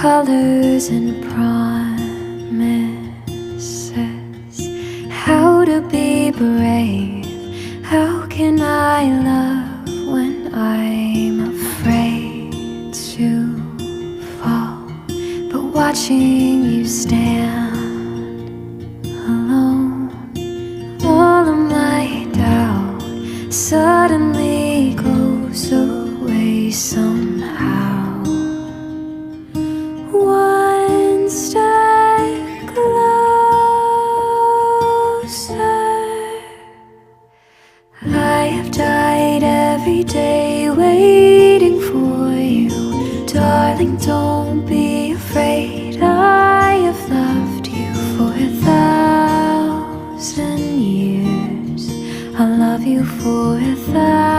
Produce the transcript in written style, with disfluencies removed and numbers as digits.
colors and promises. How to be brave, how can I love when I'm afraid to fall? But watching you stand alone, all of my doubt suddenly goes away somehow. One step closer. I have died every day waiting for you. Darling, don't be afraid. I have loved you for 1,000 years. I'll love you for 1,000